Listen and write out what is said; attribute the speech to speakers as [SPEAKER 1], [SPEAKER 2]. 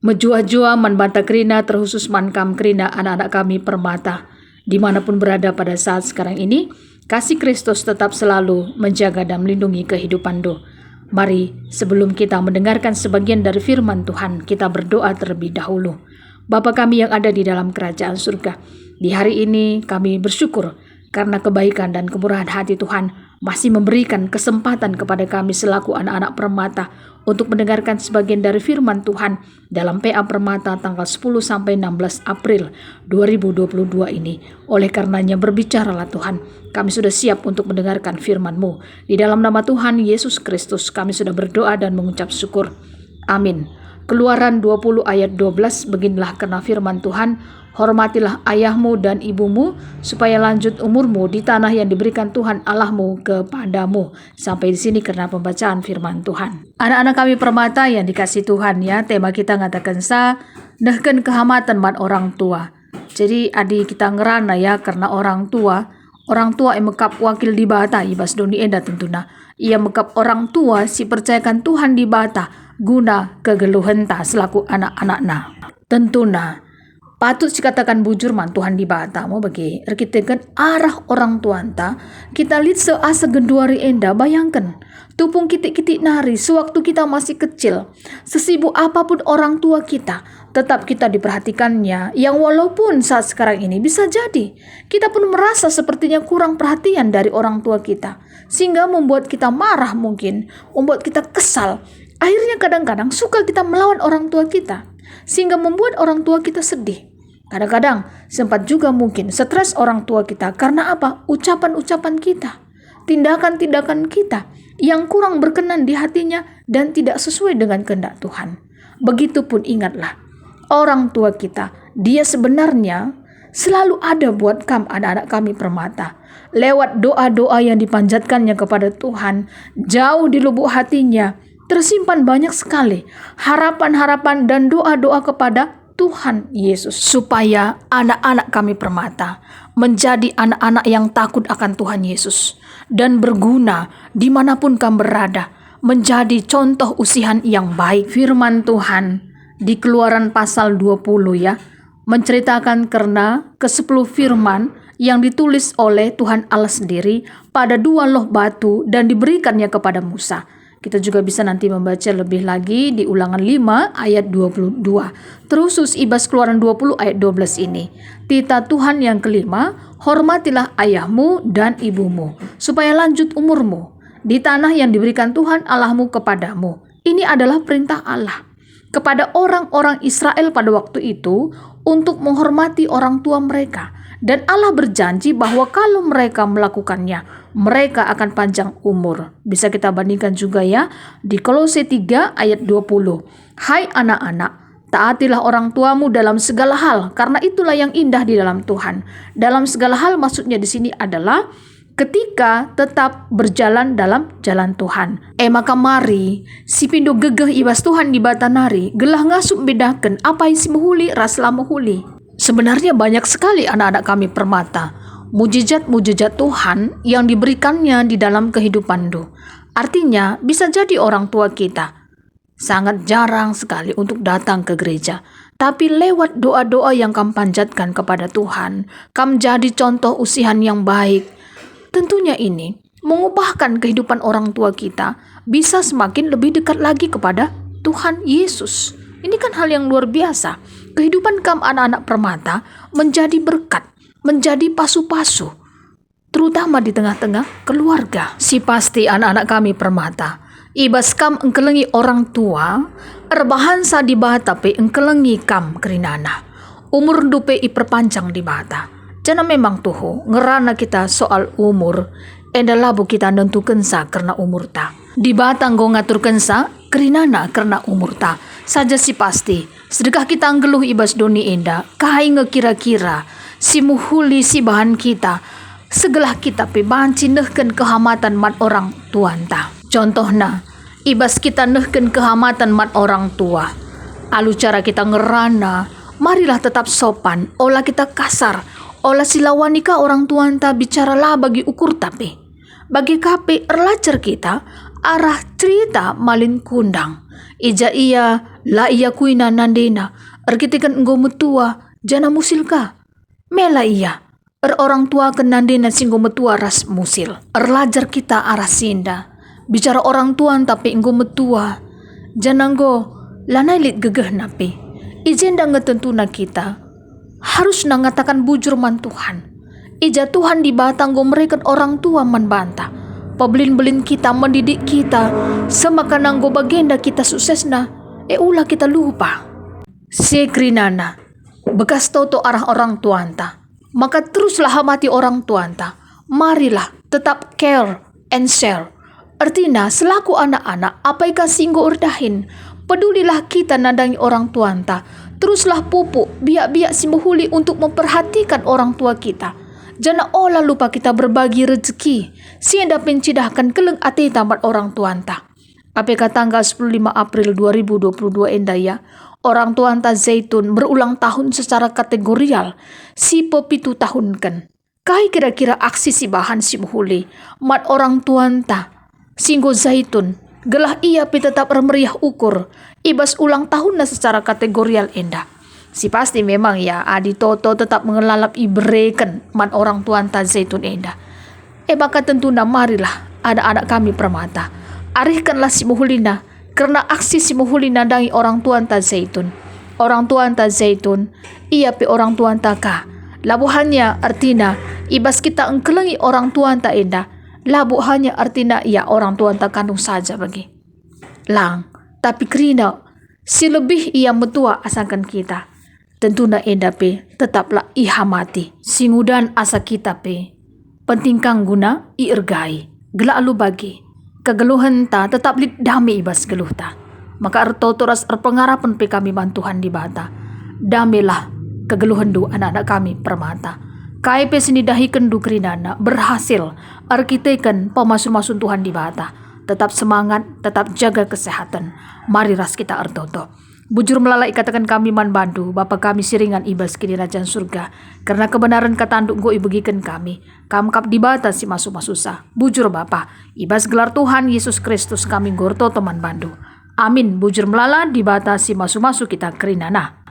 [SPEAKER 1] Menjua-jua man banta kerina terkhusus man kam kerina anak-anak kami permata. Dimanapun berada pada saat sekarang ini, kasih Kristus tetap selalu menjaga dan melindungi kehidupan do. Mari sebelum kita mendengarkan sebagian dari firman Tuhan, kita berdoa terlebih dahulu. Bapa kami yang ada di dalam kerajaan surga, di hari ini kami bersyukur karena kebaikan dan kemurahan hati Tuhan masih memberikan kesempatan kepada kami selaku anak-anak permata untuk mendengarkan sebagian dari firman Tuhan dalam PA Permata tanggal 10 sampai 16 April 2022 ini. Oleh karenanya berbicaralah Tuhan, kami sudah siap untuk mendengarkan firman-Mu. Di dalam nama Tuhan Yesus Kristus kami sudah berdoa dan mengucap syukur. Amin. Keluaran 20 ayat 12, beginilah karena firman Tuhan, hormatilah ayahmu dan ibumu supaya lanjut umurmu di tanah yang diberikan Tuhan Allahmu kepadamu. Sampai di sini karena pembacaan firman Tuhan. Anak-anak kami permata yang dikasih Tuhan ya, tema kita ngatakan nehken kehamatan man orang tua. Jadi adik kita ngerana ya karena orang tua yang mekap wakil di bata ibas doni enda tentuna. Ia mekap orang tua si percayakan Tuhan di bata guna kegeluhan ta selaku anak-anakna. Tentuna patut dikatakan bujur man Tuhan di bata mau bagi rekitekan arah orang tua anta kita lihat seasa genduari enda. Bayangkan tupung kitik-kitik nari sewaktu kita masih kecil, sesibuk apapun orang tua kita tetap kita diperhatikannya, yang walaupun saat sekarang ini bisa jadi kita pun merasa sepertinya kurang perhatian dari orang tua kita, sehingga membuat kita marah, mungkin membuat kita kesal. Akhirnya kadang-kadang suka kita melawan orang tua kita, sehingga membuat orang tua kita sedih. Kadang-kadang sempat juga mungkin stres orang tua kita karena apa? Ucapan-ucapan kita, tindakan-tindakan kita yang kurang berkenan di hatinya dan tidak sesuai dengan kehendak Tuhan. Begitupun ingatlah, orang tua kita, dia sebenarnya selalu ada buat anak-anak kami permata. Lewat doa-doa yang dipanjatkannya kepada Tuhan, jauh di lubuk hatinya tersimpan banyak sekali harapan-harapan dan doa-doa kepada Tuhan Yesus, supaya anak-anak kami permata menjadi anak-anak yang takut akan Tuhan Yesus dan berguna dimanapun kami berada, menjadi contoh usihan yang baik. Firman Tuhan di Keluaran pasal 20 ya, menceritakan karena ke-10 firman yang ditulis oleh Tuhan Allah sendiri pada 2 loh batu dan diberikannya kepada Musa. Kita juga bisa nanti membaca lebih lagi di Ulangan 5 ayat 22. Terusus ibas Keluaran 20 ayat 12 ini. Titah Tuhan yang kelima, hormatilah ayahmu dan ibumu, supaya lanjut umurmu di tanah yang diberikan Tuhan Allahmu kepadamu. Ini adalah perintah Allah kepada orang-orang Israel pada waktu itu untuk menghormati orang tua mereka. Dan Allah berjanji bahwa kalau mereka melakukannya, mereka akan panjang umur. Bisa kita bandingkan juga ya di Kolose 3 ayat 20. Hai anak-anak, taatilah orang tuamu dalam segala hal, karena itulah yang indah di dalam Tuhan. Dalam segala hal maksudnya di sini adalah ketika tetap berjalan dalam jalan Tuhan. Maka mari si pindo gegeh ibas Tuhan di batanari, gelah ngasup bedakan apa isi muhuli raslah muhuli. Sebenarnya banyak sekali anak-anak kami permata mujizat-mujizat Tuhan yang diberikannya di dalam kehidupan do. Artinya bisa jadi orang tua kita sangat jarang sekali untuk datang ke gereja, tapi lewat doa-doa yang kami panjatkan kepada Tuhan, kami jadi contoh usihan yang baik. Tentunya ini mengubahkan kehidupan orang tua kita bisa semakin lebih dekat lagi kepada Tuhan Yesus. Ini kan hal yang luar biasa. Kehidupan anak-anak permata menjadi berkat, menjadi pasu-pasu, terutama di tengah-tengah keluarga. Si pasti anak-anak kami permata, ibas kam engkelengi orang tua, erbahan sa di bata pe engkelengi kam kerinana. Umur dupe iperpanjang di bata. Jana memang tuho, ngerana kita soal umur, endalabu kita nentukan sa karena umur ta. Di bata nggo ngaturkan sa, kerinana karena umur ta. Saja si pasti, sedekah kita anggeluh ibas doni enda, kahai kira-kira, si muhuli si bahan kita, segelah kita pe banci nehken kehamatan mat orang tuanta. Contohna, ibas kita nehken kehamatan mat orang tua. Alu cara kita ngerana, marilah tetap sopan, olah kita kasar, olah silawanika orang tuanta bicaralah bagi ukur tapi. Bagi kape erlacer kita, arah cerita malin kundang. ija iya la iya kuina nandena arkitikan enggo metua jana musil ka mela iya orang tua kan nandena singgo metua ras musil lajar kita arah sinda bicara orang tuan tapi enggo metua jananggo lanailit gegeh napi ijenda ngetentuna kita harus nangatakan bujur man Tuhan ija Tuhan di batang go mereka orang tua man banta pabelin-belin kita mendidik kita semakan nanggo bagenda kita suksesna ulah kita lupa sekrinana bekas toto arah orang tuanta maka teruslah hamati orang tuanta marilah tetap care and share artinya selaku anak-anak apa ika singgo urdahin pedulilah kita nandangi orang tuanta teruslah pupuk biak-biak simuhuli untuk memperhatikan orang tua kita jangan olah lupa kita berbagi rezeki sienda pencidahkan keleng ati tamat orang tuanta APK tanggal 15 April 2022 endaya orang tuanta Zaitun berulang tahun secara kategorial si pepitu tahun kan kai kira-kira aksi si bahan simuhuli mat orang tuanta singgo Zaitun gelah ia pi tetap remeriah ukur ibas ulang tahunnya secara kategorial endah si pasti memang ya adi toto tetap mengelalap ibreken man orang tuanta Zaitun endah maka tentunya marilah anak-anak kami permata arihkanlah si muhulina karena aksi si muhulina dangi orang tuanta Zaitun ia pi orang tuanta ka labuhannya artina ibas kita engkelengi orang tuanta endah labu hanya artinya ya orang tuanta kandung saja bagi lang tapi kerina si lebih ia metua asalkan kita tentunya enda pe tetaplah ihamati singudan asa kita pe penting kang guna iirgai gelak lu bagi kegeluhan ta tetap lid dami ibas geluh ta maka artotoras pengarapan pe kami bantuhan di bata damilah kegeluhan du anak-anak kami permata KIP sinidahi kendu kerinana berhasil arkiteken pemasun-masun Tuhan di bata tetap semangat tetap jaga kesehatan mari ras kita artoto bujur melalai katakan kami man bandu Bapa kami siringan ibas kini Rajaan surga karena kebenaran katanduk go ibegikan kami kamkap di bata si masuk susah bujur Bapa ibas gelar Tuhan Yesus Kristus kami gorto teman bandu amin bujur melala di bata si masuk kita kerinana